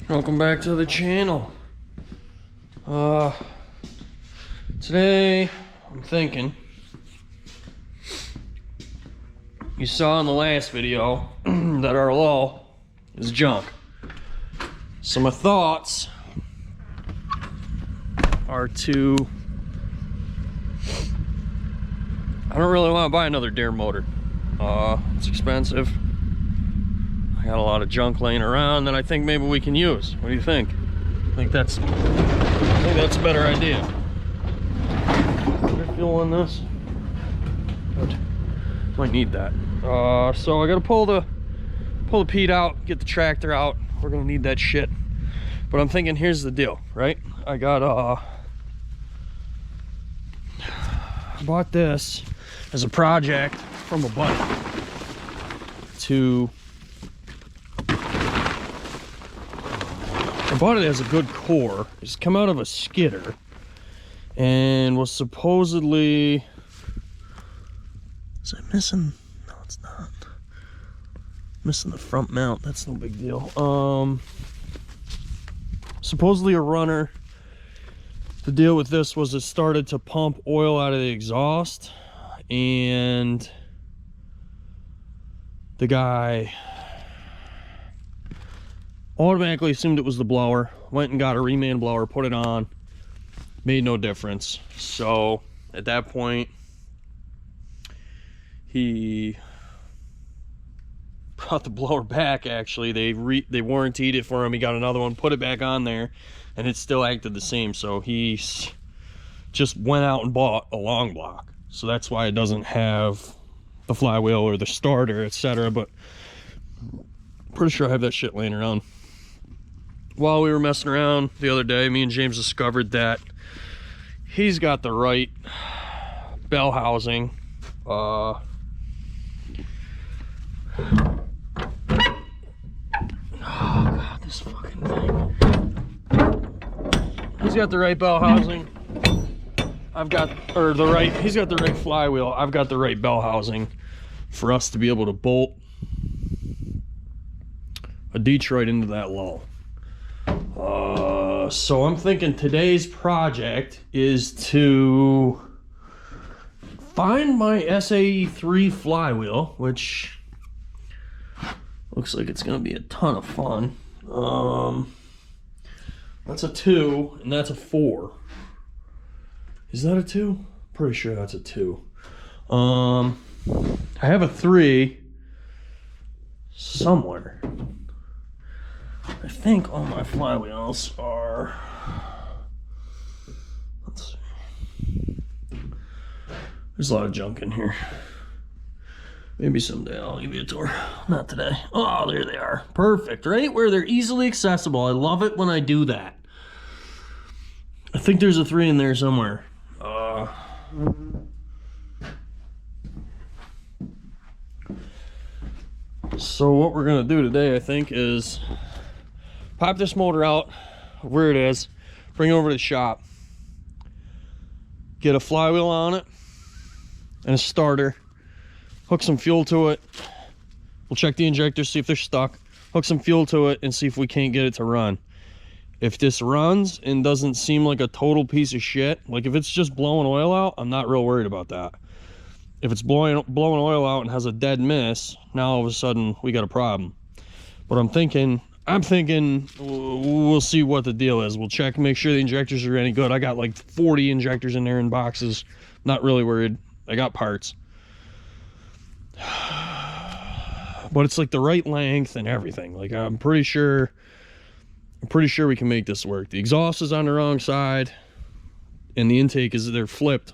Welcome back to the channel. Today I'm thinking, you saw in the last video that our lull is junk. So my thoughts are I don't really want to buy another Deere motor. It's expensive. I got a lot of junk laying around that I think maybe we can use. What do you think? I think that's a better idea. Good fuel on this. Good. Might need that. So I gotta pull the peat out, get the tractor out. We're gonna need that shit. But I'm thinking, here's the deal, right? I bought this as a project from a buddy I bought it as a good core. It's come out of a skidder and was supposedly, is it missing? No, it's not. Missing the front mount. That's no big deal. Supposedly a runner. The deal with this was it started to pump oil out of the exhaust, and the guy automatically assumed it was the blower, went and got a reman blower, put it on, made no difference. So at that point he brought the blower back. Actually, they warrantied it for him. He got another one, put it back on there, and it still acted the same. So he just went out and bought a long block. So that's why it doesn't have the flywheel or the starter, etc. But pretty sure I have that shit laying around. While we were messing around the other day, me and James discovered that he's got the right bell housing. Oh god, this fucking thing. He's got the right bell housing. He's got the right flywheel. I've got the right bell housing for us to be able to bolt a Detroit into that lull. So I'm thinking today's project is to find my SAE3 flywheel, which looks like it's gonna be a ton of fun. That's a 2 and that's a 4. Is that a 2? Pretty sure that's a 2. I have a 3 somewhere. I think all my flywheels are, let's see, there's a lot of junk in here. Maybe someday I'll give you a tour. Not today. Oh, there they are. Perfect, right? Where they're easily accessible. I love it when I do that. I think there's a 3 in there somewhere. So what we're gonna do today, I think, is pop this motor out where it is, bring it over to the shop, get a flywheel on it and a starter, hook some fuel to it. We'll check the injectors, see if they're stuck, hook some fuel to it, and see if we can't get it to run. If this runs and doesn't seem like a total piece of shit, like if it's just blowing oil out, I'm not real worried about that. If it's blowing oil out and has a dead miss, now all of a sudden we got a problem. But I'm thinking we'll see what the deal is. We'll check, make sure the injectors are any good. I got like 40 injectors in there in boxes. Not really worried. I got parts. But it's like the right length and everything. Like I'm pretty sure we can make this work. The exhaust is on the wrong side and the intake they're flipped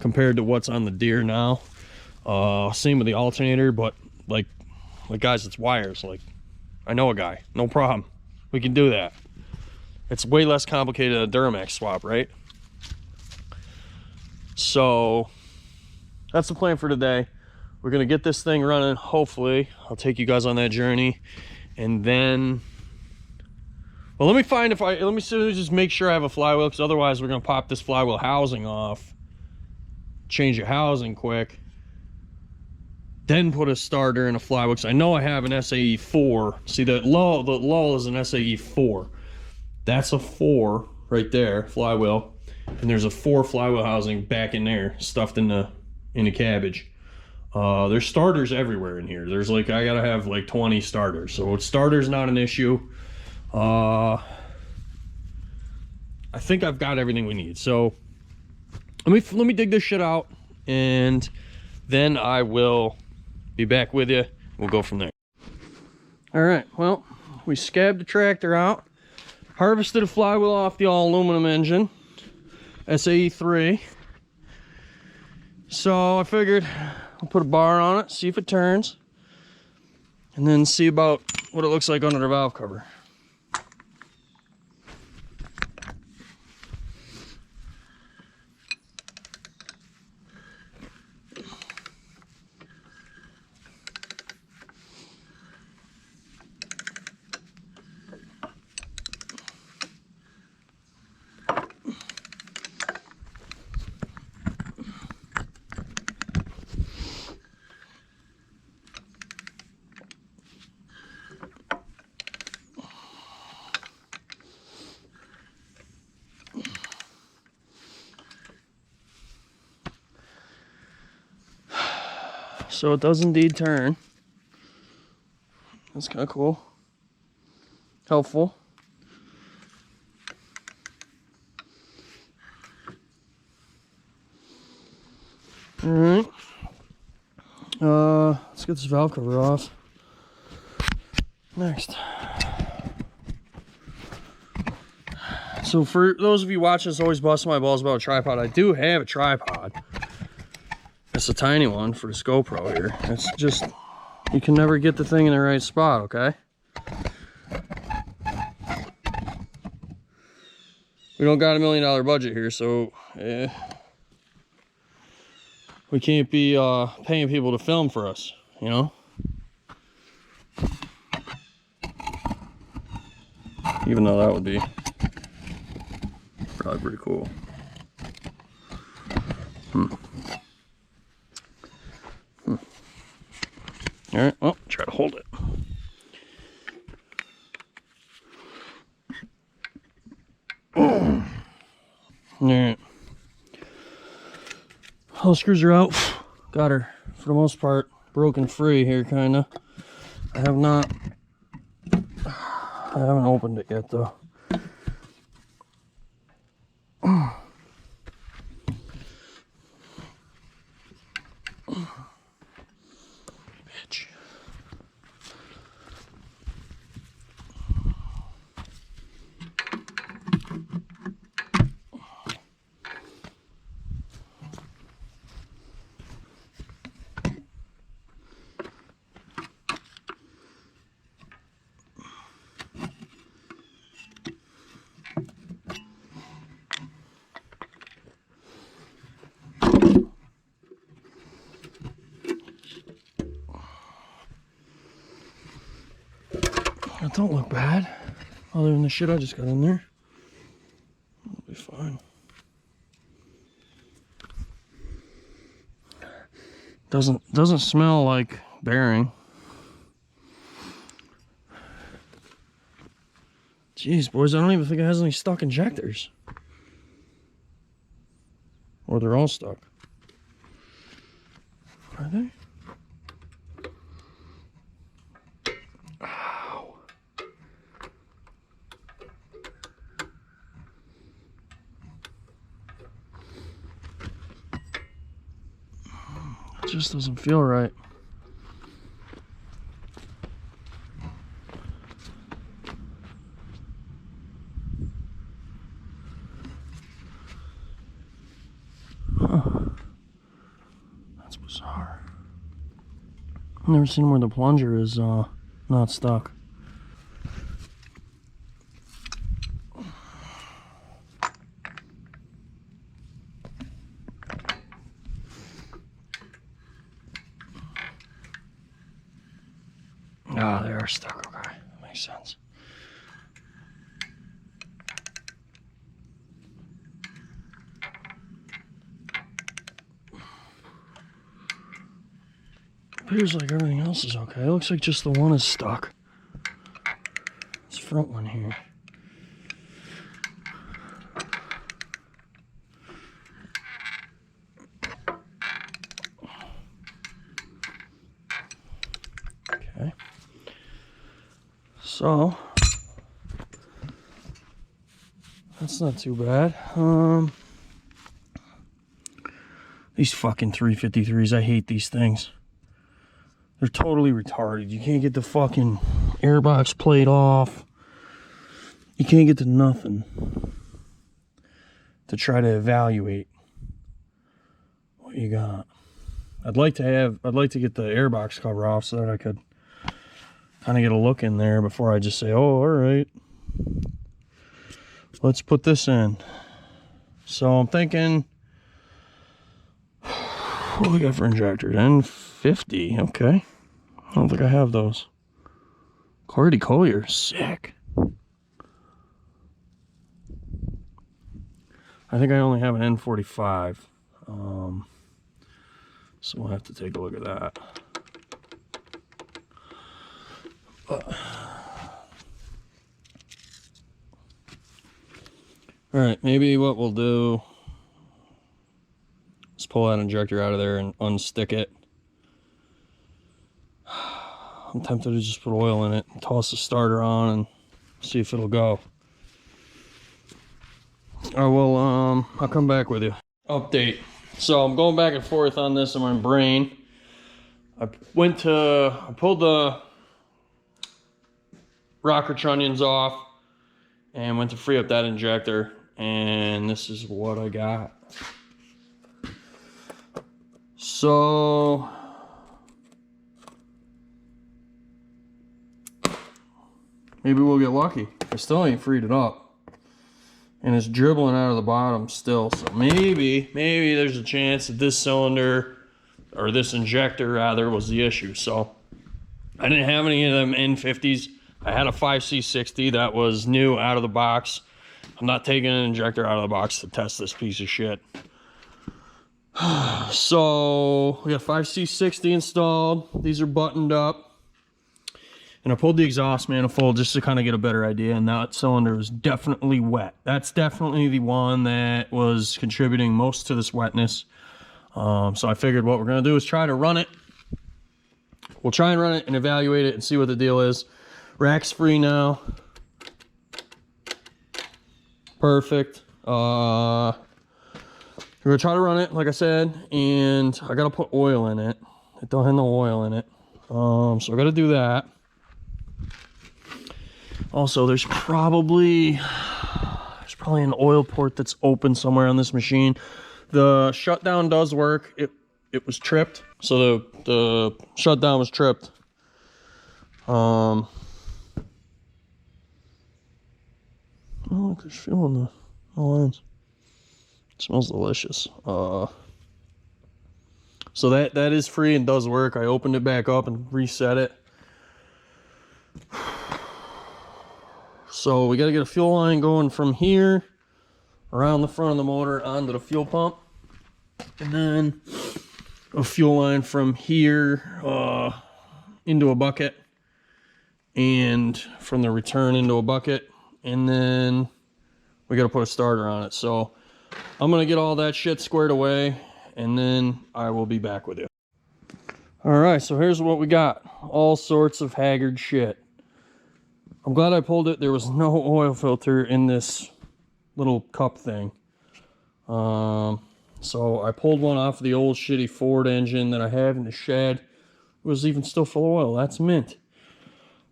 compared to what's on the Deere now. Same with the alternator, but like guys, it's wires. Like, I know a guy, no problem. We can do that. It's way less complicated than a Duramax swap, right? So that's the plan for today. We're gonna get this thing running. Hopefully, I'll take you guys on that journey, and then, well, let me just make sure I have a flywheel, because otherwise we're gonna pop this flywheel housing off, change the housing quick, then put a starter and a flywheel. Because I know I have an SAE 4. See, the Lull is an SAE 4. That's a 4 right there, flywheel. And there's a 4 flywheel housing back in there, stuffed in the cabbage. There's starters everywhere in here. There's like, I gotta have like 20 starters. So starters not an issue. I think I've got everything we need. So let me dig this shit out, and then I will be back with you. We'll go from there. All right, well, we scabbed the tractor out, harvested a flywheel off the all aluminum engine, SAE 3. So I figured I'll put a bar on it, see if it turns, and then see about what it looks like under the valve cover. So it does indeed turn. That's kind of cool. Helpful. All right. Let's get this valve cover off. Next. So for those of you watching this always busting my balls about a tripod, I do have a tripod. It's a tiny one for this GoPro here. It's just, you can never get the thing in the right spot, okay? We don't got $1 million budget here, so we can't be paying people to film for us, you know? Even though that would be probably pretty cool. All right, well, try to hold it. All right. All the screws are out. Got her, for the most part, broken free here, kind of. I haven't opened it yet, though. Bitch. That don't look bad, other than the shit I just got in there. It'll be fine. Doesn't smell like bearing. Jeez, boys, I don't even think it has any stuck injectors. Or they're all stuck. Are they? Ow. It just doesn't feel right. That's bizarre. I've never seen where the plunger is not stuck. Ah, they are stuck. Okay, that makes sense. appears like everything else is okay. It looks like just the one is stuck. This front one here. Okay. So that's not too bad. These fucking 353s, I hate these things. They're totally retarded. You can't get the fucking airbox plate off. You can't get to nothing to try to evaluate what you got. I'd like to get the airbox cover off so that I could kind of get a look in there before I just say, oh, all right, let's put this in. So I'm thinking, what do we got for injectors? N50, okay. I don't think I have those. Clarity Collier, sick. I think I only have an N45. So we'll have to take a look at that. All right, maybe what we'll do is pull that injector out of there and unstick it. I'm tempted to just put oil in it, toss the starter on, and see if it'll go. Or well, I'll come back with you. Update. So I'm going back and forth on this in my brain. I pulled the rocker trunnions off and went to free up that injector, and this is what I got. So maybe we'll get lucky. I still ain't freed it up. And it's dribbling out of the bottom still. So maybe there's a chance that this cylinder, or this injector rather, was the issue. So I didn't have any of them N50s. I had a 5C60 that was new out of the box. I'm not taking an injector out of the box to test this piece of shit. So we got 5C60 installed. These are buttoned up. And I pulled the exhaust manifold just to kind of get a better idea, and that cylinder is definitely wet. That's definitely the one that was contributing most to this wetness. So I figured what we're going to do is try to run it. We'll try and run it and evaluate it and see what the deal is. Rack's free now. Perfect. We're going to try to run it, like I said, and I got to put oil in it. It don't have no oil in it. So I got to do that. Also, there's probably an oil port that's open somewhere on this machine. The shutdown does work. It was tripped, so the shutdown was tripped. Oh, look, there's fuel in the lines. It smells delicious. So that is free and does work. I opened it back up and reset it. So we got to get a fuel line going from here around the front of the motor onto the fuel pump, and then a fuel line from here into a bucket, and from the return into a bucket, and then we got to put a starter on it. So I'm gonna get all that shit squared away, and then I will be back with you. All right, so here's what we got. All sorts of haggard shit. I'm glad I pulled it. There was no oil filter in this little cup thing. So I pulled one off of the old shitty Ford engine that I have in the shed. It was even still full of oil. That's mint.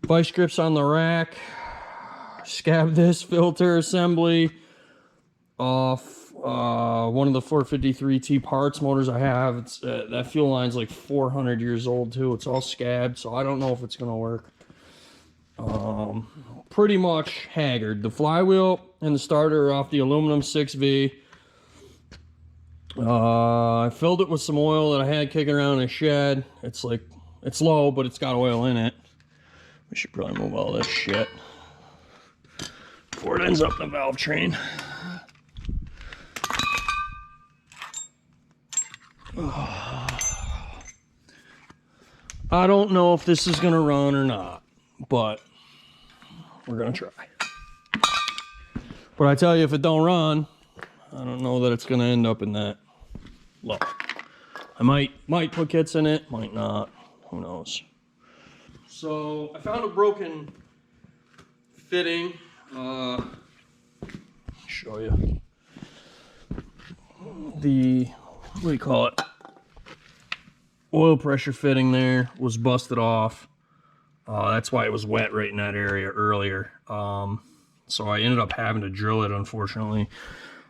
Vice grips on the rack. Scab this filter assembly off one of the 453T parts motors I have. It's that fuel line's like 400 years old too. It's all scabbed, so I don't know if it's gonna work. Pretty much haggard. The flywheel and the starter are off the aluminum 6V. I filled it with some oil that I had kicking around in the shed. It's low, but it's got oil in it. We should probably move all this shit before it ends up in the valve train. I don't know if this is gonna run or not, but we're gonna try. But I tell you, if it don't run, I don't know that it's gonna end up in that low. I might put kits in it, might not, who knows. So I found a broken fitting. Show you. The, what do you call it? Oil pressure fitting there was busted off. That's why it was wet right in that area earlier. So I ended up having to drill it, unfortunately.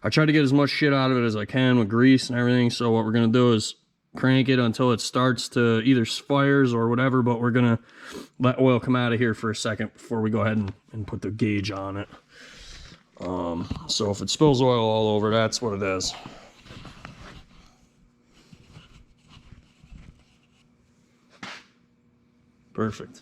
I tried to get as much shit out of it as I can with grease and everything. So what we're gonna do is crank it until it starts to either fires or whatever, but we're gonna let oil come out of here for a second before we go ahead and put the gauge on it. So if it spills oil all over, that's what it is. Perfect.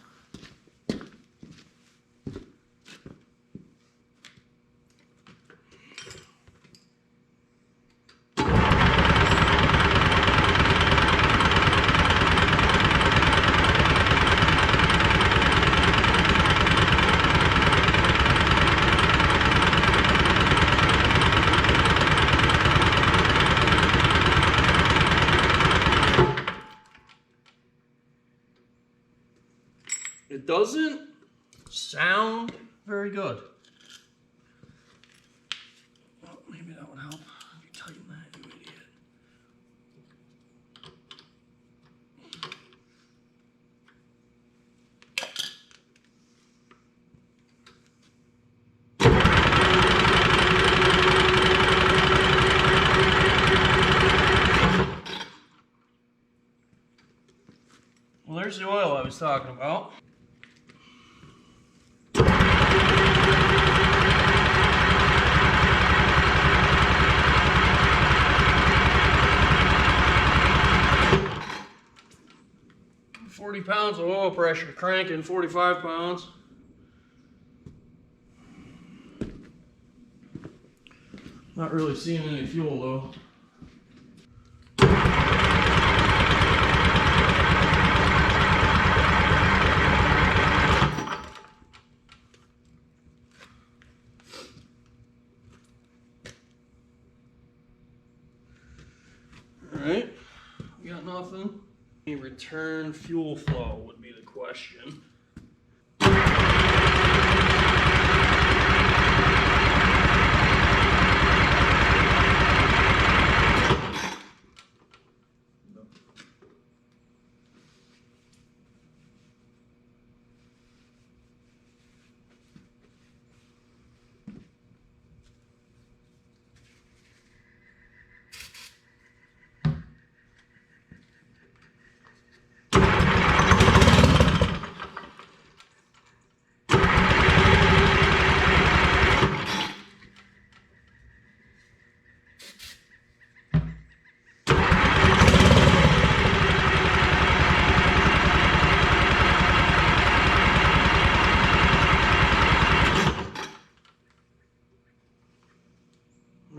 It doesn't sound very good. Well, maybe that would help if you tighten that, you idiot. Well, there's the oil I was talking about. Pounds of oil pressure, cranking 45 pounds. Not really seeing any fuel though. Alright, we got nothing. Return fuel flow would be the question.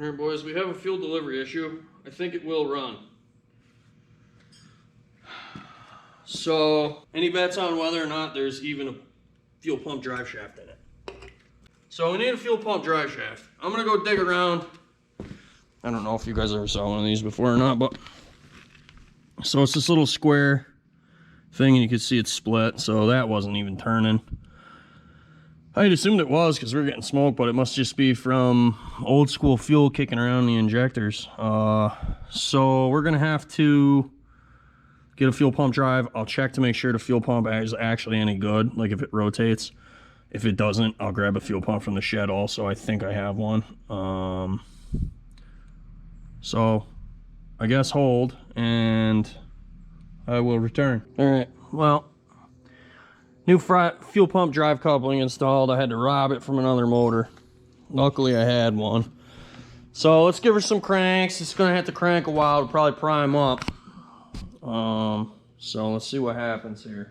Alright boys, we have a fuel delivery issue. I think it will run. So, any bets on whether or not there's even a fuel pump drive shaft in it? So we need a fuel pump drive shaft. I'm gonna go dig around. I don't know if you guys ever saw one of these before or not, but so it's this little square thing and you can see it's split, so that wasn't even turning. I'd assumed it was because we were getting smoke, but it must just be from old school fuel kicking around the injectors. So we're gonna have to get a fuel pump drive. I'll check to make sure the fuel pump is actually any good, like if it rotates. If it doesn't, I'll grab a fuel pump from the shed also. I think I have one. So I guess hold and I will return. All right, well, new fuel pump drive coupling installed. I had to rob it from another motor. Luckily I had one. So let's give her some cranks. It's gonna have to crank a while to probably prime up. So let's see what happens here.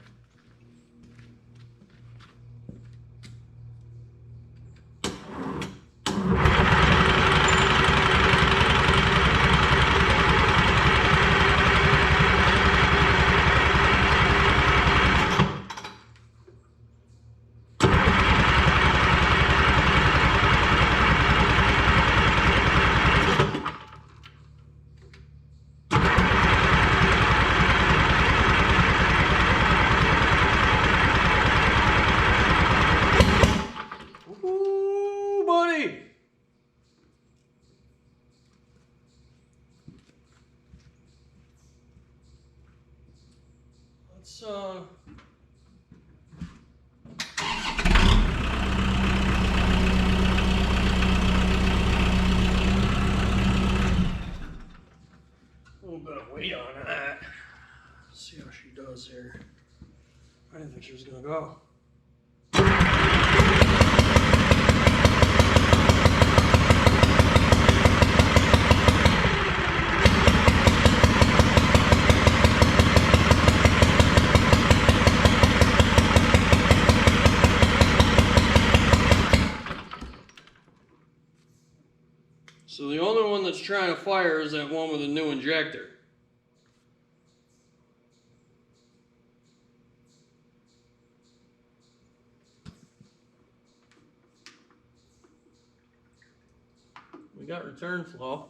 little bit of weight on that. Let's see how she does here. I didn't think she was gonna go. So the only one that's trying to fire is that one with a new injector. We got return flow.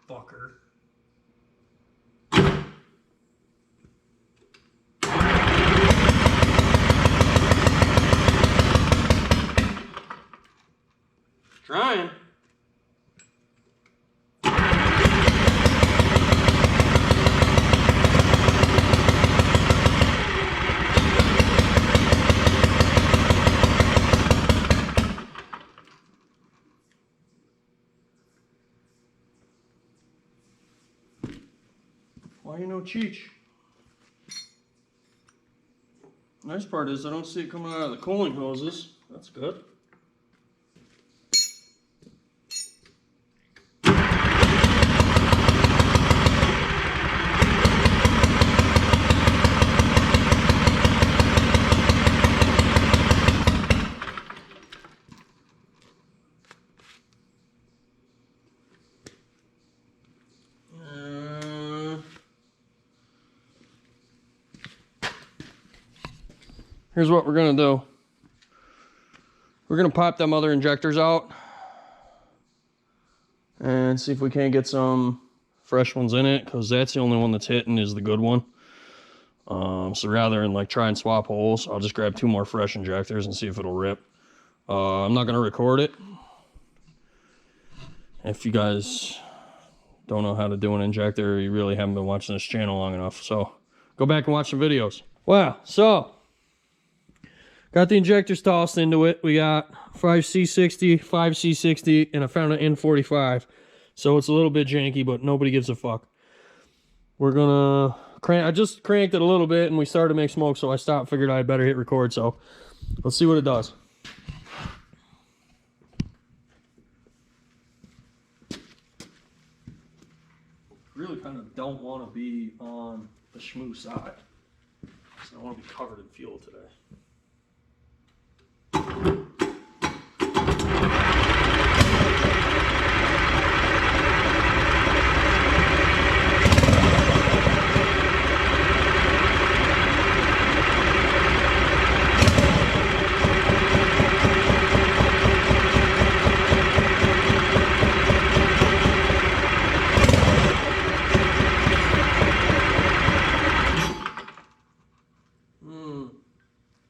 Fucker. Trying. Why you no Cheech? Nice part is I don't see it coming out of the cooling hoses. That's good. Here's what we're gonna do. We're gonna pop them other injectors out and see if we can't get some fresh ones in it, because that's the only one that's hitting is the good one. So rather than like try and swap holes, I'll just grab 2 more fresh injectors and see if it'll rip. I'm not gonna record it. If you guys don't know how to do an injector, you really haven't been watching this channel long enough. So go back and watch some videos. Wow, so got the injectors tossed into it. We got 5C60, 5C60, and I found an N45. So it's a little bit janky, but nobody gives a fuck. We're gonna crank. I just cranked it a little bit and we started to make smoke, so I stopped, figured I better hit record. So let's see what it does. Really kind of don't want to be on the schmoo side. So I want to be covered in fuel today.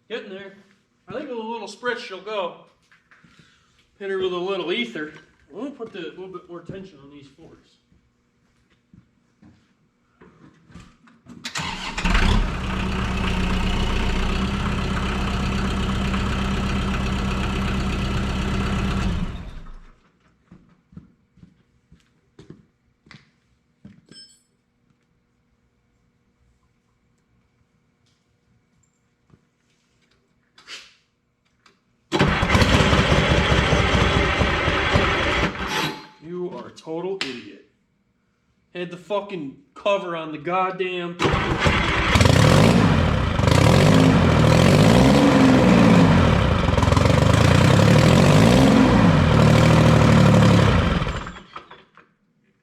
Getting there. I think with a little spritz she'll go. Hit her with a little ether. Let me put a little bit more tension on these forks. Total idiot. Had the fucking cover on the goddamn...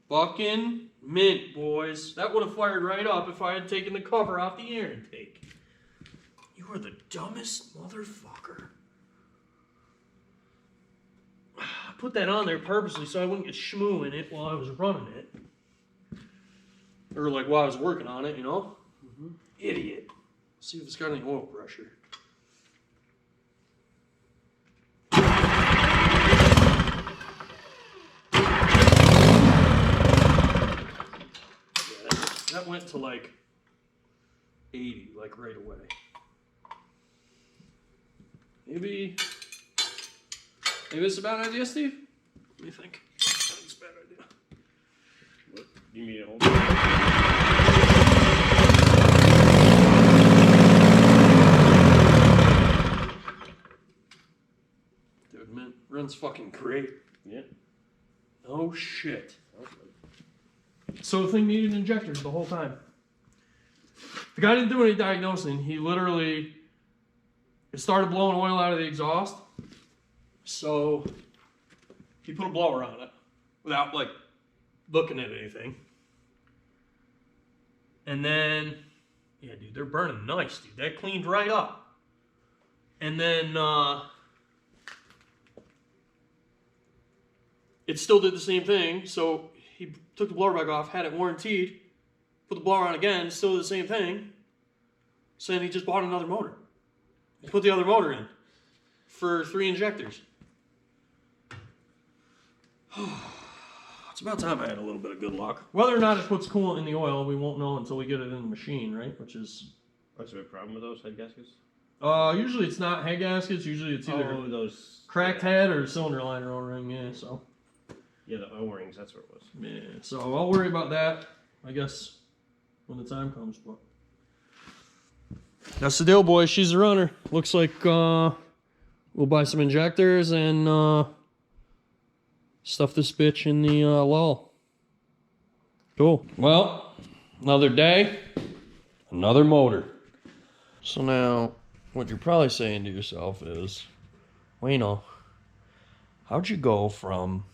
Fucking mint, boys. That would have fired right up if I had taken the cover off the air intake. You are the dumbest motherfucker. I put that on there purposely so I wouldn't get shmoo in it while I was running it. Or like while I was working on it, you know? Mm-hmm. Idiot. See if it's got any oil pressure. That went to like 80, like right away. Maybe it's a bad idea, Steve? What do you think? I think it's a bad idea. What? You mean hold it? Dude, man, runs fucking great. Yeah. Oh shit. So the thing needed injectors the whole time. The guy didn't do any diagnosing. He literally, it started blowing oil out of the exhaust. So he put a blower on it without like looking at anything. And then, yeah, dude, they're burning nice, dude. That cleaned right up. And then it still did the same thing. So he took the blower back off, had it warranted, put the blower on again, still did the same thing. So then he just bought another motor. He put the other motor in for 3 injectors. It's about time I had a little bit of good luck. Whether or not it puts coolant in the oil, we won't know until we get it in the machine, right? Which is... What's the problem with those head gaskets? Usually it's not head gaskets. Usually it's either those cracked head or cylinder liner O-ring, yeah, so... Yeah, the O-rings, that's what it was. Yeah, so I'll worry about that, I guess, when the time comes, but... That's the deal, boys. She's the runner. Looks like we'll buy some injectors and stuff this bitch in the Lull. Cool. Well, another day, another motor. So now, what you're probably saying to yourself is, Wayno, how'd you go from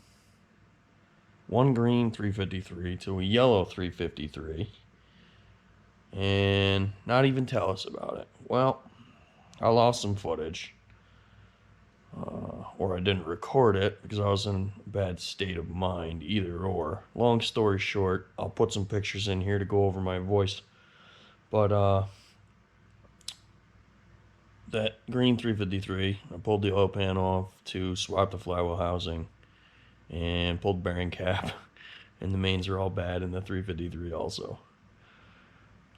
one green 353 to a yellow 353 and not even tell us about it? Well, I lost some footage, or I didn't record it because I was in a bad state of mind, either or. Long story short, I'll put some pictures in here to go over my voice, but that green 353, I pulled the oil pan off to swap the flywheel housing and pulled the bearing cap, and the mains are all bad in the 353 also.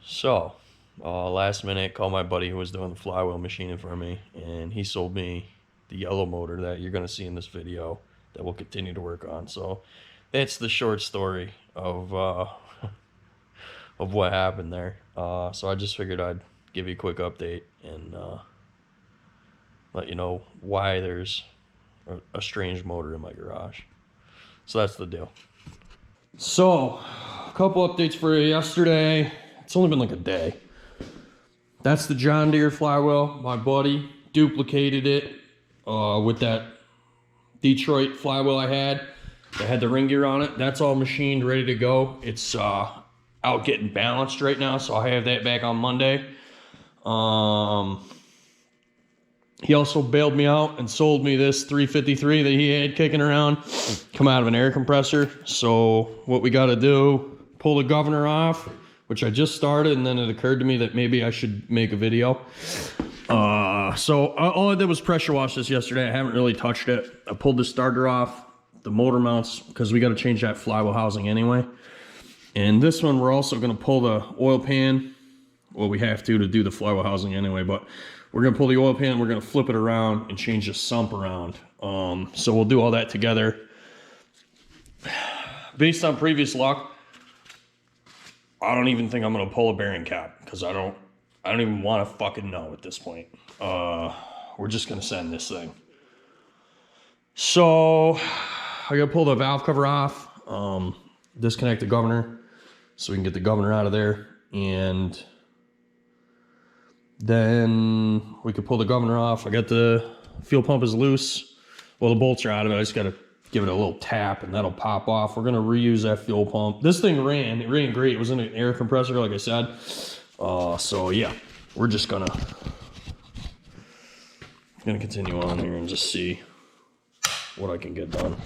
So last minute, called my buddy who was doing the flywheel machining for me, and he sold me the yellow motor that you're going to see in this video that we'll continue to work on. So that's the short story of of what happened there. So I just figured I'd give you a quick update and let you know why there's a strange motor in my garage. So that's the deal. So, a couple updates for you yesterday. It's only been like a day. That's the John Deere flywheel. My buddy duplicated it with that Detroit flywheel I had that had the ring gear on it. That's all machined, ready to go. It's out getting balanced right now, so I have that back on Monday. He also bailed me out and sold me this 353 that he had kicking around, come out of an air compressor. So what we got to do, pull the governor off, which I just started, and then it occurred to me that maybe I should make a video. So all I did was pressure wash this yesterday. I haven't really touched it. I pulled the starter off, the motor mounts, because we got to change that flywheel housing anyway. And this one, we're also going to pull the oil pan. Well, we have to do the flywheel housing anyway, but we're going to pull the oil pan, we're going to flip it around and change the sump around. So we'll do all that together. Based on previous luck, I don't even think I'm going to pull a bearing cap because I don't even want to fucking know at this point. We're just going to send this thing. So I got to pull the valve cover off, disconnect the governor so we can get the governor out of there, and then we could pull the governor off. I got the fuel pump is loose. Well, the bolts are out of it. I just got to give it a little tap and that'll pop off. We're gonna reuse that fuel pump. This thing ran, it ran great. It was in an air compressor, like I said. So yeah, we're just gonna continue on here and just see what I can get done.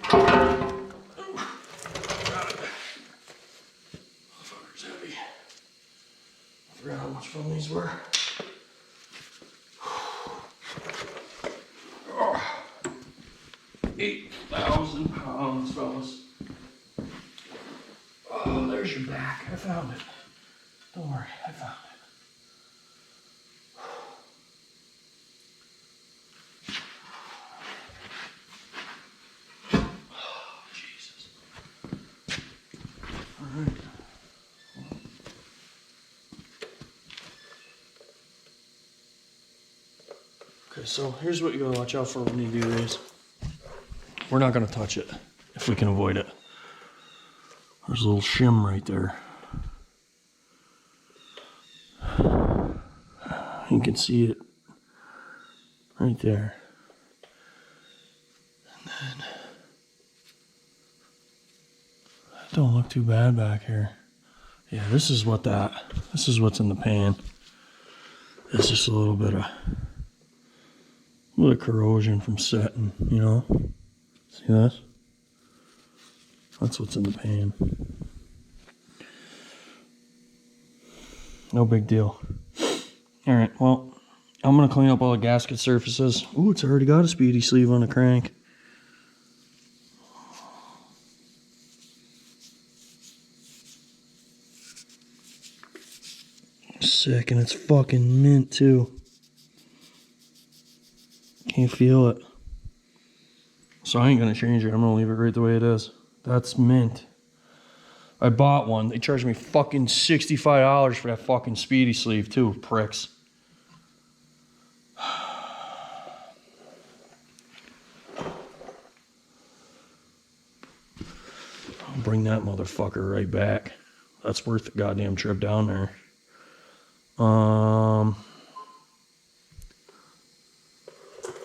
Motherfucker's heavy. I forgot how much fun these were. 8,000 pounds, fellas. Oh, there's your back. I found it. Don't worry, I found it. Oh, Jesus. All right. Okay, so here's what you gotta watch out for when you do these. We're not gonna touch it if we can avoid it. There's a little shim right there. You can see it right there. And then, that don't look too bad back here. Yeah, this is what's in the pan. It's just a little bit of corrosion from setting, you know? See this? That's what's in the pan. No big deal. Alright, well, I'm gonna clean up all the gasket surfaces. Ooh, it's already got a speedy sleeve on the crank. Sick, and it's fucking mint too. Can't feel it. So I ain't gonna change it. I'm gonna leave it right the way it is. That's mint. I bought one. They charged me fucking $65 for that fucking speedy sleeve too, pricks. I'll bring that motherfucker right back. That's worth the goddamn trip down there.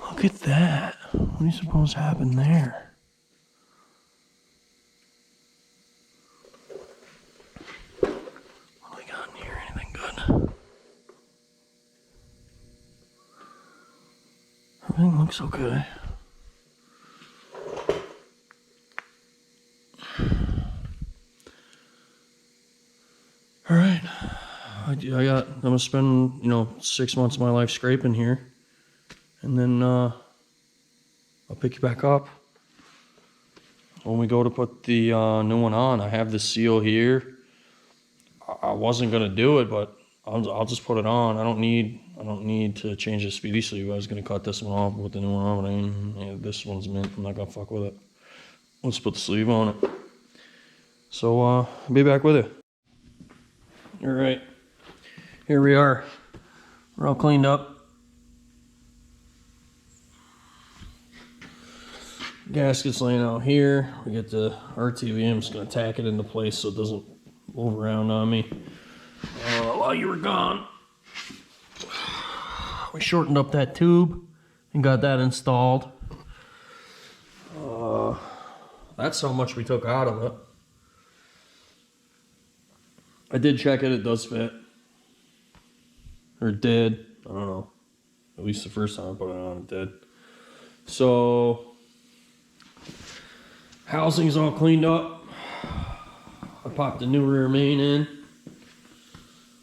Look at that. What do you suppose happened there? What do we got in here? Anything good? Everything looks okay. All right. I'm gonna spend, 6 months of my life scraping here. And then I'll pick you back up when we go to put the new one on. I have the seal here. I wasn't gonna do it, but I'll just put it on. I don't need to change the speedy sleeve. I was gonna cut this one off with the new one on, but this one's mint. I'm not gonna fuck with it. Let's put the sleeve on it. So I'll be back with you. All right, here we are. We're all cleaned up. Gasket's laying out here. We get the RTV. I'm just gonna tack it into place so it doesn't move around on me. While you were gone, we shortened up that tube and got that installed. That's how much we took out of it. I did check it, it does fit. Or it did, I don't know. At least the first time I put it on, it did. So, housing's all cleaned up. I popped the new rear main in.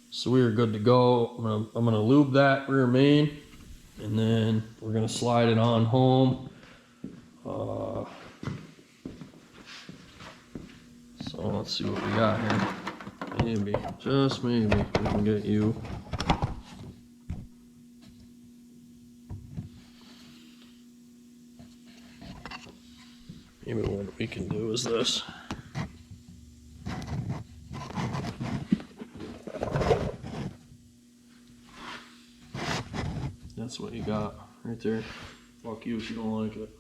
So we are good to go. I'm gonna lube that rear main, and then we're gonna slide it on home. So let's see what we got here. Maybe, just maybe, we can get you. Maybe what we can do is this. That's what you got right there. Fuck you if you don't like it.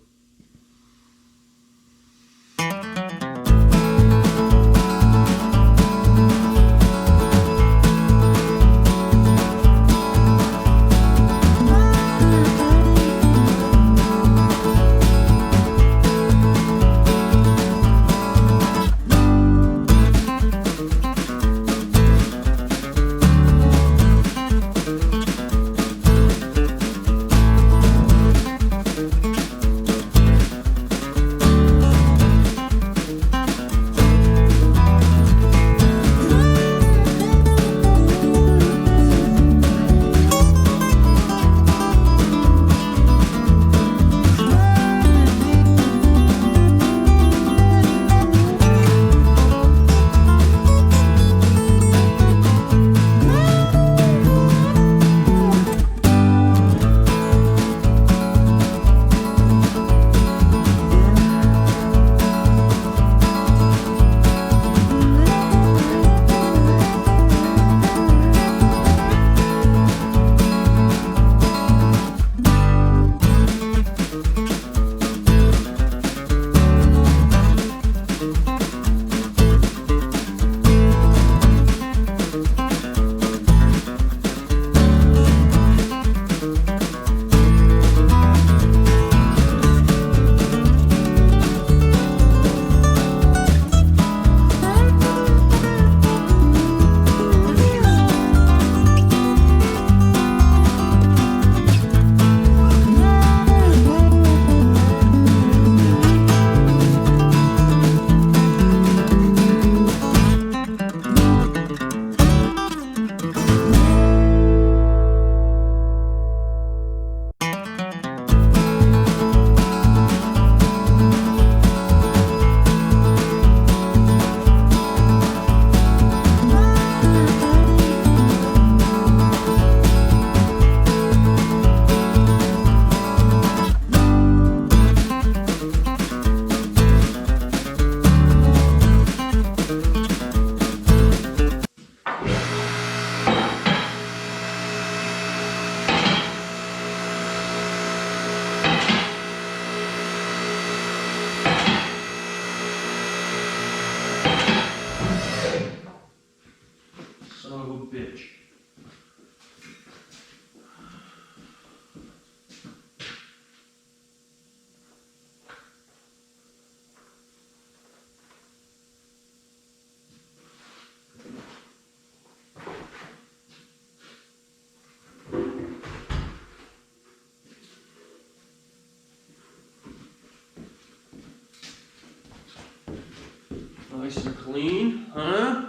Nice and clean, huh?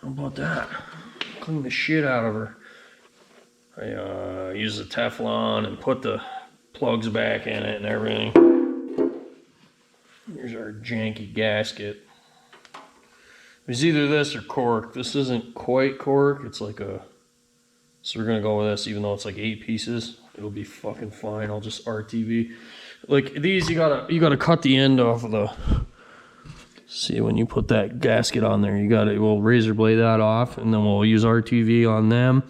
How about that? Clean the shit out of her. I use the Teflon and put the plugs back in it and everything. Here's our janky gasket. It's either this or cork. This isn't quite cork. It's like a... So we're gonna go with this, even though it's like 8 pieces. It'll be fucking fine. I'll just RTV. Like these, you gotta cut the end off of the... See, when you put that gasket on there, we'll razor blade that off, and then we'll use RTV on them,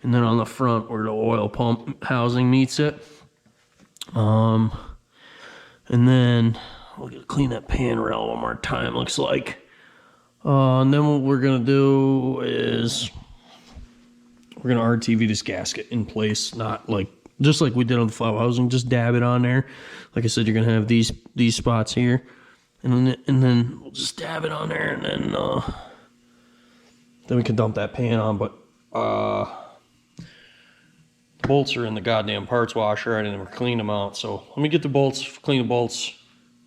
and then on the front where the oil pump housing meets it. And then we'll clean that pan rail one more time. Looks like. And then what we're gonna do is we're gonna RTV this gasket in place, not like just like we did on the Flywheel housing. Just dab it on there. Like I said, you're gonna have these spots here. And then we'll just dab it on there, and then we can dump that pan on. But the bolts are in the goddamn parts washer. I didn't ever clean them out. So let me get the bolts, clean the bolts,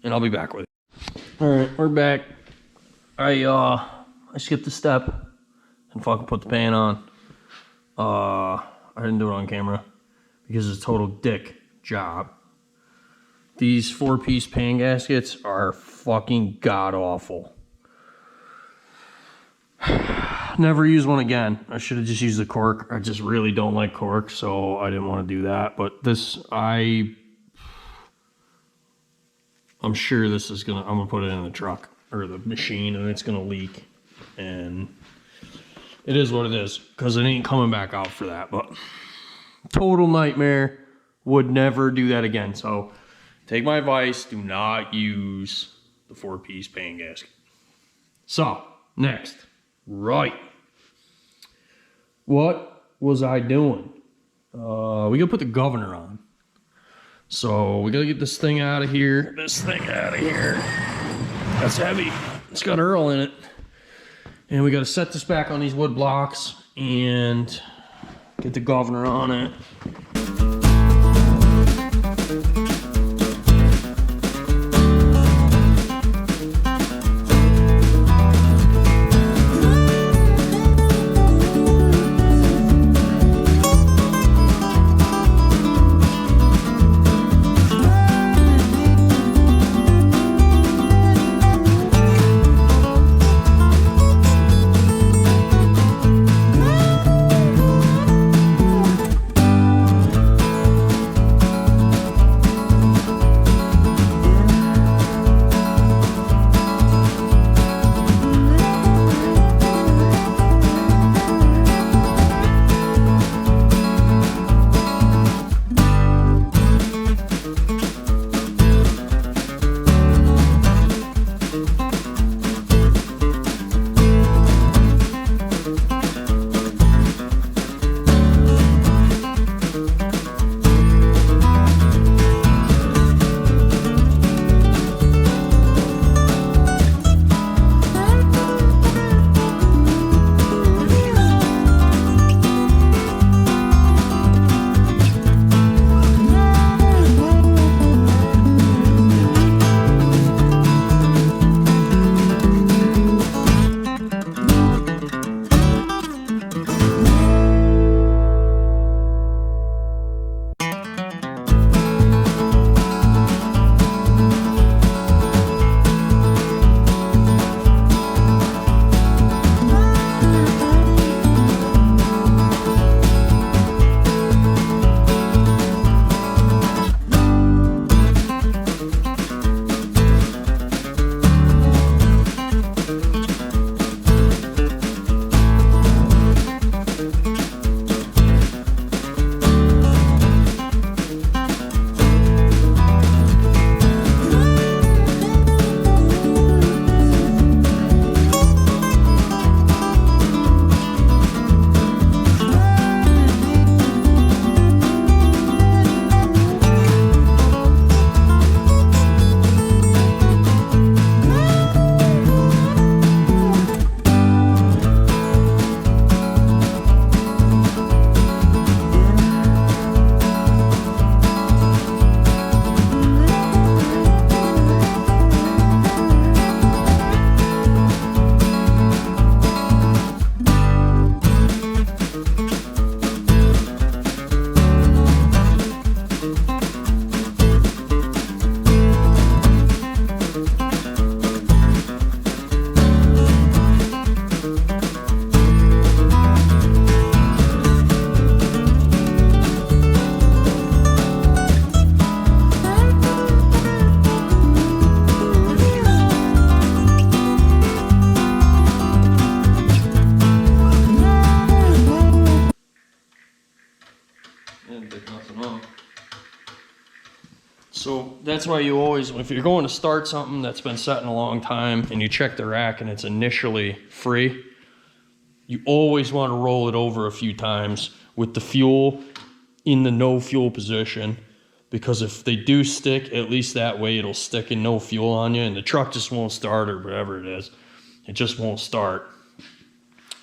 and I'll be back with you. All right, we're back. I skipped a step and fucking put the pan on. I didn't do it on camera because it's a total dick job. These 4-piece pan gaskets are fucking god-awful. Never use one again. I should have just used the cork. I just really don't like cork, so I didn't want to do that. But this, I'm sure this is I'm gonna put it in the truck or the machine, and it's gonna leak. And it is what it is, because it ain't coming back out for that. But total nightmare. Would never do that again. So take my advice, do not use the 4-piece pan gasket. So, next. Right. What was I doing? We gotta put the governor on. So, we gotta get this thing out of here. That's heavy. It's got Earl in it. And we gotta set this back on these wood blocks and get the governor on it. didn't pick nothing up. So that's why you always, if you're going to start something that's been set in a long time and you check the rack and it's initially free, you always want to roll it over a few times with the fuel in the no fuel position, because if they do stick, at least that way it'll stick in no fuel on you and the truck just won't start, or whatever it is. It just won't start.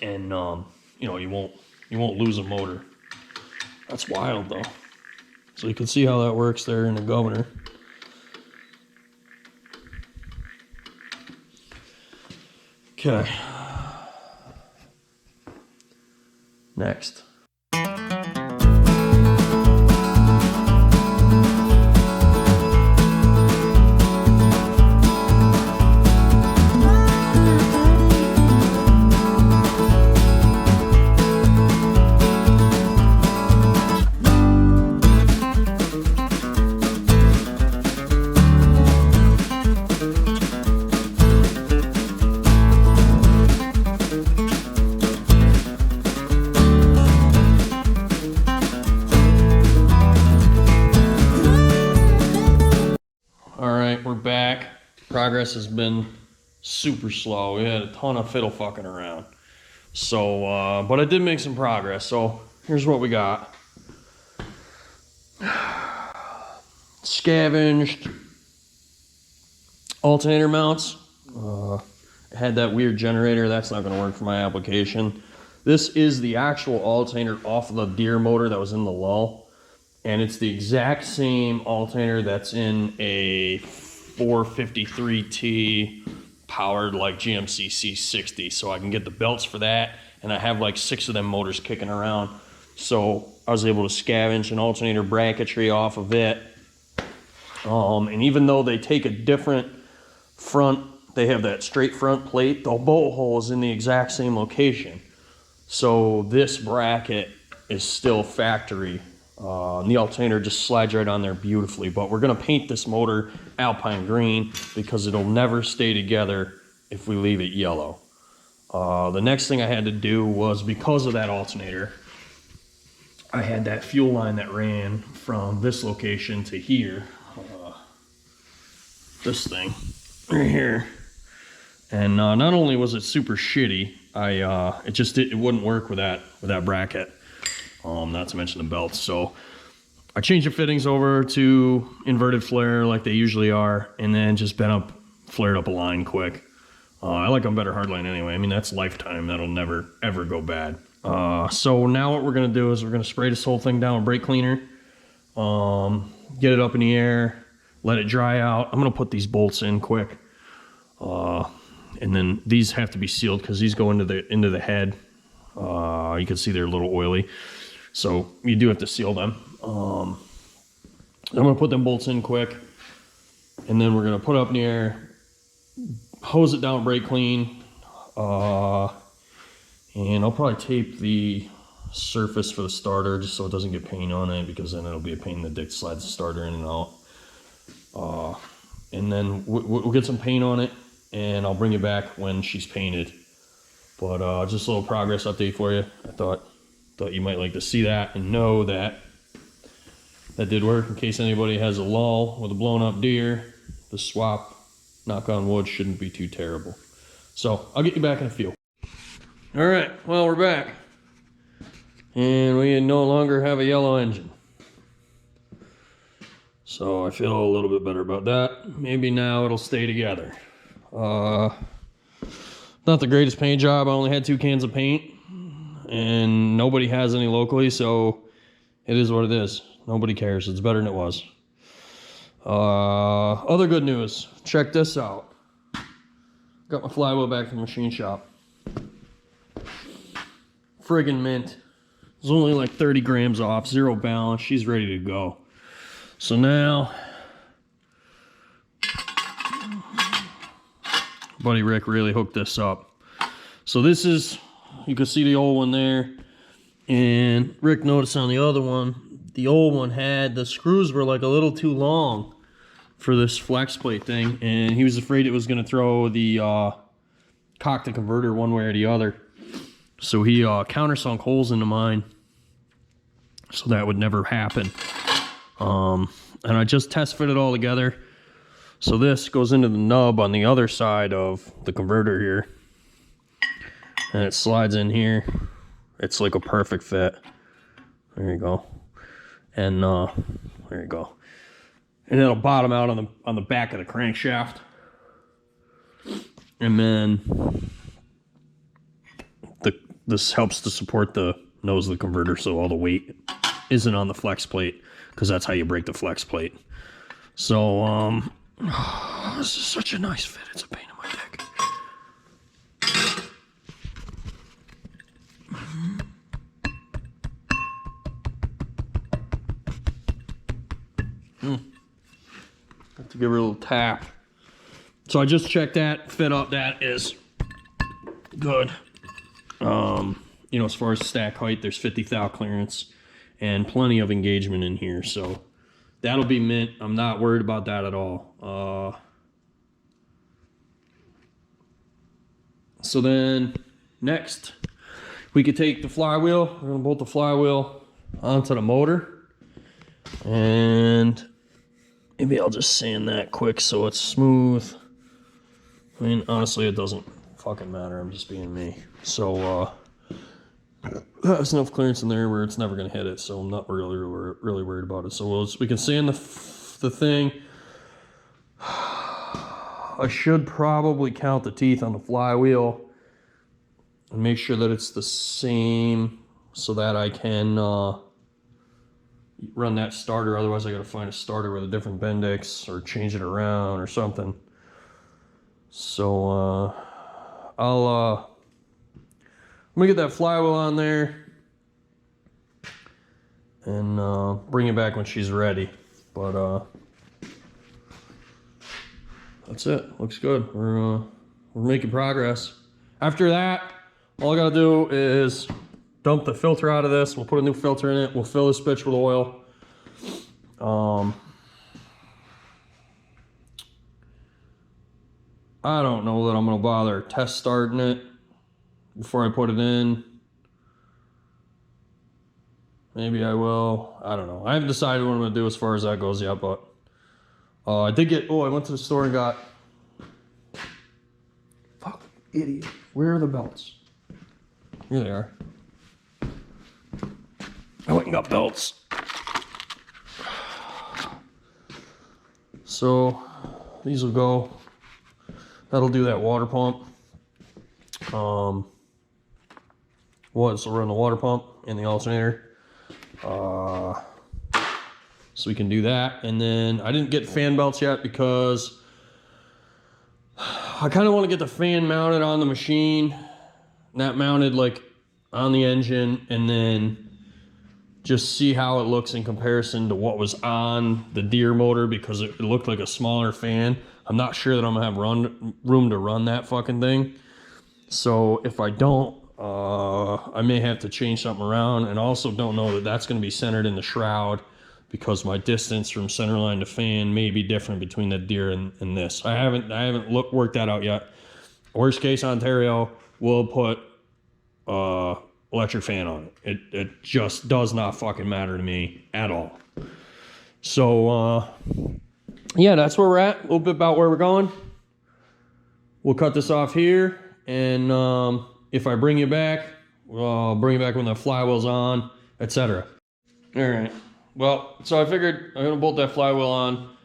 And you know, you won't lose a motor. That's wild though. So you can see how that works there in the governor. Okay. Next. We're back. Progress has been super slow. We had a ton of fiddle fucking around. So, but I did make some progress. So here's what we got. Scavenged alternator mounts. I had that weird generator. That's not going to work for my application. This is the actual alternator off of the deere motor that was in the Lull. And it's the exact same alternator that's in a 453T powered like GMC C60. So I can get the belts for that. And I have like 6 of them motors kicking around. So I was able to scavenge an alternator bracketry off of it. And even though they take a different front, they have that straight front plate, the bolt hole is in the exact same location. So this bracket is still factory. And the alternator just slides right on there beautifully. But we're going to paint this motor Alpine green because it'll never stay together if we leave it yellow. The next thing I had to do was, because of that alternator, I had that fuel line that ran from this location to here. This thing right here. And not only was it super shitty, it wouldn't work with that bracket. Not to mention the belts. So I changed the fittings over to inverted flare like they usually are, and then just flared up a line quick. I like them better hardline anyway. I mean, that's lifetime. That'll never ever go bad. So now what we're gonna do is we're gonna spray this whole thing down with brake cleaner, get it up in the air, let it dry out. I'm gonna put these bolts in quick, and then these have to be sealed because these go into the head. You can see they're a little oily, so you do have to seal them. I'm gonna put them bolts in quick, and then we're gonna put it up in the air, hose it down with brake clean, and I'll probably tape the surface for the starter just so it doesn't get paint on it, because then it'll be a pain in the dick to slide the starter in and out. And then we'll get some paint on it, and I'll bring it back when she's painted. But just a little progress update for you. I thought you might like to see that and know that did work. In case anybody has a Lull with a blown up deer, the swap, knock on wood, shouldn't be too terrible. So I'll get you back in a few. All right, well, we're back, and we no longer have a yellow engine. So I feel a little bit better about that. Maybe now it'll stay together. Not the greatest paint job. I only had 2 cans of paint, and nobody has any locally, so it is what it is. Nobody cares. It's better than it was. Other good news. Check this out. Got my flywheel back from the machine shop. Friggin' mint. It's only like 30 grams off, 0 balance. She's ready to go. So now, buddy Rick really hooked this up. So this is, you can see the old one there, and Rick noticed on the other one, the old one had, the screws were like a little too long for this flex plate thing, and he was afraid it was going to throw the cock the converter one way or the other. So he countersunk holes into mine, So that would never happen. And I just test fit it all together. So this goes into the nub on the other side of the converter here. And it slides in here. It's like a perfect fit. There you go. And there you go. And it'll bottom out on the back of the crankshaft. And then this helps to support the nose of the converter so all the weight isn't on the flex plate, because that's how you break the flex plate. So this is such a nice fit. It's a pain in my dick. Have to give her a little tap. So I just checked that, fit up, that is good. You know, as far as stack height, there's 50 thou clearance and plenty of engagement in here, so that'll be mint. I'm not worried about that at all. So then next, we could take the flywheel. We're gonna bolt the flywheel onto the motor, and maybe I'll just sand that quick so it's smooth. I mean, honestly, it doesn't fucking matter. I'm just being me. So there's enough clearance in there where it's never gonna hit it, so I'm not really worried about it. So we can sand the thing. I should probably count the teeth on the flywheel and make sure that it's the same so that I can run that starter. Otherwise, I gotta find a starter with a different Bendix or change it around or something. So I'm gonna get that flywheel on there and bring it back when she's ready. But that's it. Looks good. We're making progress. After that, all I gotta do is dump the filter out of this. We'll put a new filter in it. We'll fill this bitch with oil. I don't know that I'm gonna bother test starting it before I put it in. Maybe I will. I don't know. I haven't decided what I'm gonna do as far as that goes yet, but I did get, I went to the store and got, fuck, idiot. Where are the belts? Here they are. I went and got belts. So these will go. That'll do that water pump. So run the water pump and the alternator. So we can do that. And then I didn't get fan belts yet because I kind of want to get the fan mounted on the machine, not mounted like on the engine, and then just see how it looks in comparison to what was on the Deere motor, because it looked like a smaller fan. I'm not sure that I'm gonna have room to run that fucking thing. So if I don't, I may have to change something around, and also don't know that that's gonna be centered in the shroud, because my distance from center line to fan may be different between the Deere and this. I haven't worked that out yet. Worst case, Ontario will put electric fan on it. It just does not fucking matter to me at all. So yeah, that's where we're at. A little bit about where we're going. We'll cut this off here, and if I bring you back, I'll bring you back when the flywheel's on, etc. All right. Well, so I figured I'm gonna bolt that flywheel on.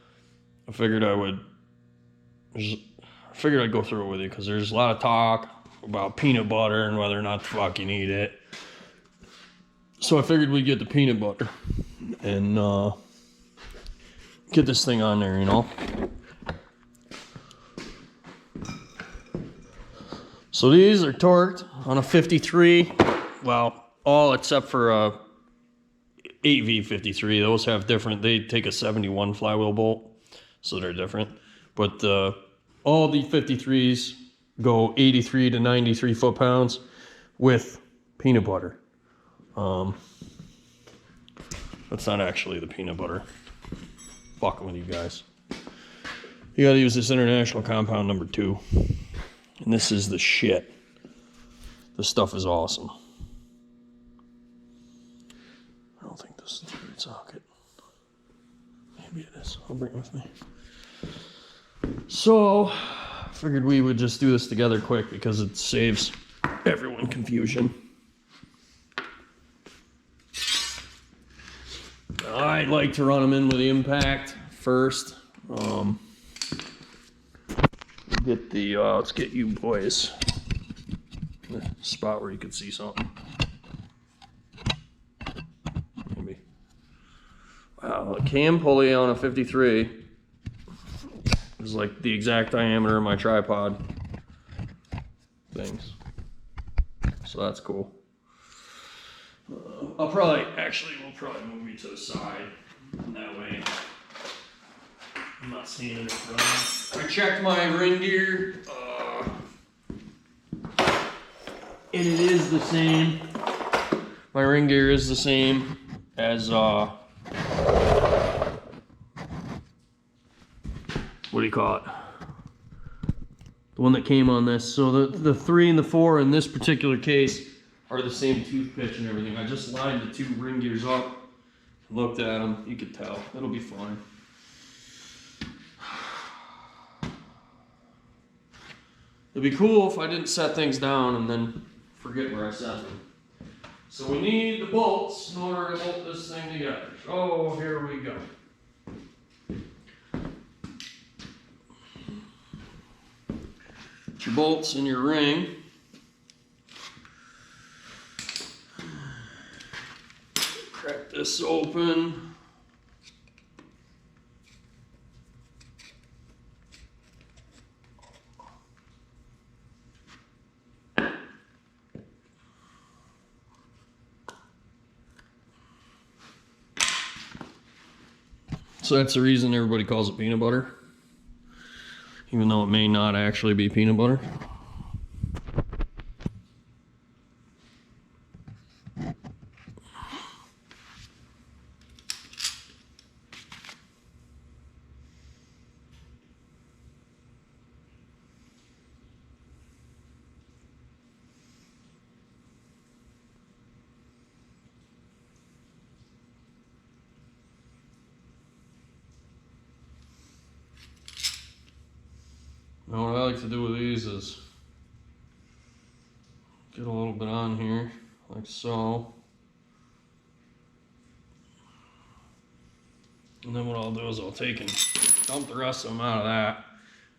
I figured I'd go through it with you, because there's a lot of talk about peanut butter and whether or not the fuck you need it. So I figured we'd get the peanut butter and get this thing on there, you know. So these are torqued on a 53. Well, all except for a 8V53. Those have different, they take a 71 flywheel bolt, so they're different. But all the 53s go 83 to 93 foot-pounds with peanut butter. That's not actually the peanut butter. Fucking with you guys. You gotta use this international compound number 2. And this is the shit. This stuff is awesome. Oh, don't think this is the right socket. Maybe it is. I'll bring it with me. So, figured we would just do this together quick because it saves everyone confusion. I like to run them in with the impact first. Get the, let's get you boys in a spot where you can see something. Maybe. Wow, a cam pulley on a 53 is like the exact diameter of my tripod things. So that's cool. We'll probably move you to the side. And that way I'm not seeing it in front. I checked my ring gear, and it is the same. My ring gear is the same as, what do you call it? The one that came on this. So the 3 and the 4 in this particular case are the same tooth pitch and everything. I just lined the 2 ring gears up, looked at them. You could tell. It'll be fine. It'd be cool if I didn't set things down and then forget where I set them. So we need the bolts in order to bolt this thing together. Oh, here we go. Put your bolts in your ring. Crack this open. So that's the reason everybody calls it peanut butter, even though it may not actually be peanut butter. Now what I like to do with these is get a little bit on here, like so. And then what I'll do is I'll take and dump the rest of them out of that,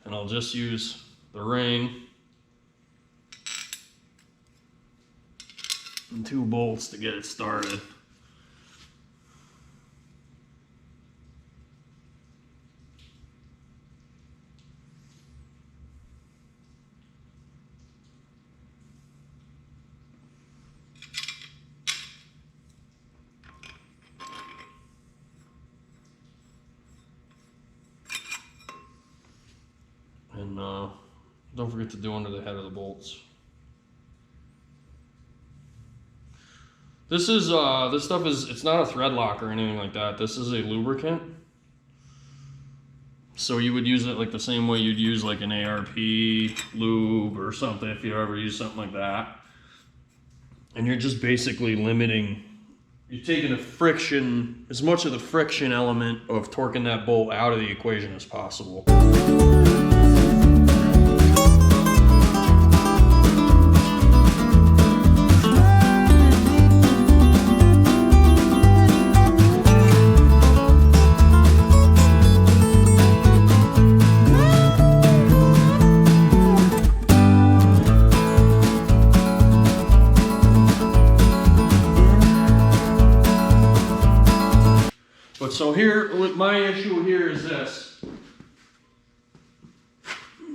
and I'll just use the ring and 2 bolts to get it started. And don't forget to do under the head of the bolts. This stuff is, it's not a thread lock or anything like that. This is a lubricant. So you would use it like the same way you'd use like an ARP lube or something if you ever use something like that. And you're just basically limiting, you're taking the friction, as much of the friction element of torquing that bolt out of the equation as possible. So here, my issue here is this.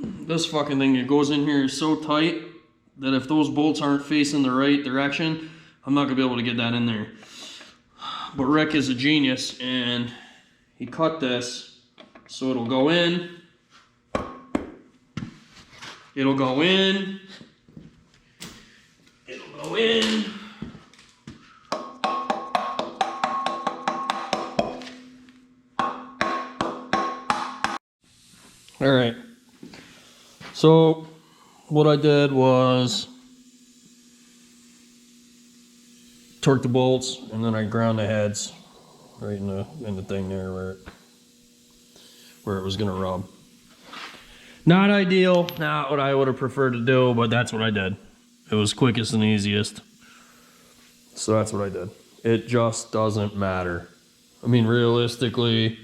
This fucking thing, it goes in here so tight that if those bolts aren't facing the right direction, I'm not gonna be able to get that in there. But Rick is a genius and he cut this so it'll go in. It'll go in. It'll go in. All right, so what I did was torque the bolts, and then I ground the heads right in the thing there where it was gonna rub. Not ideal, not what I would have preferred to do, but that's what I did. It was quickest and easiest. So that's what I did. It just doesn't matter. I mean, realistically,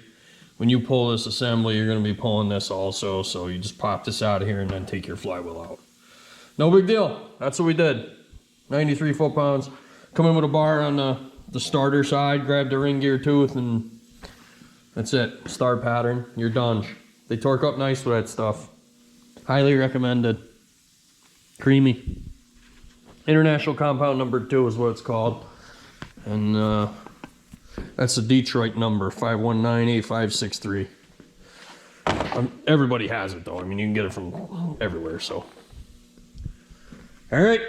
when you pull this assembly, you're gonna be pulling this also, so you just pop this out of here and then take your flywheel out. No big deal. That's what we did. 93 foot-pounds. Come in with a bar on the starter side, grab the ring gear tooth, and that's it. Star pattern, you're done. They torque up nice with that stuff. Highly recommended. Creamy. International compound number 2 is what it's called. And that's the Detroit number, 5198563. Everybody has it though. I mean, you can get it from everywhere, so. All right.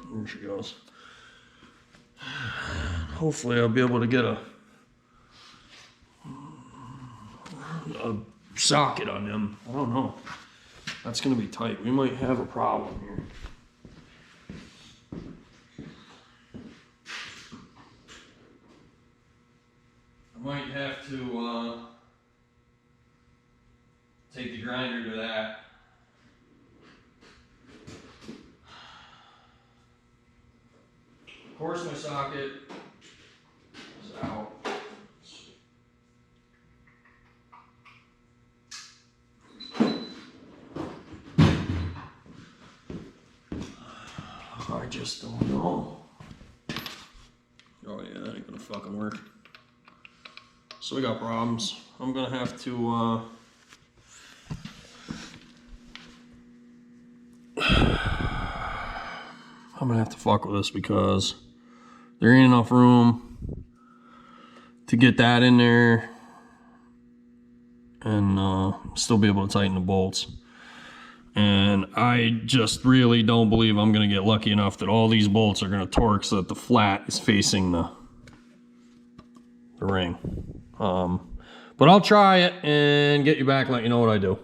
There she goes. Hopefully I'll be able to get a socket on them. I don't know. That's gonna be tight. We might have a problem here. I might have to take the grinder to that. Of course my socket is out. I just don't know. Oh yeah, that ain't gonna fucking work. So we got problems. I'm gonna have to I'm gonna have to fuck with this because there ain't enough room to get that in there and still be able to tighten the bolts. And I just really don't believe I'm gonna get lucky enough that all these bolts are gonna torque so that the flat is facing the ring. But I'll try it and get you back and let you know what I do.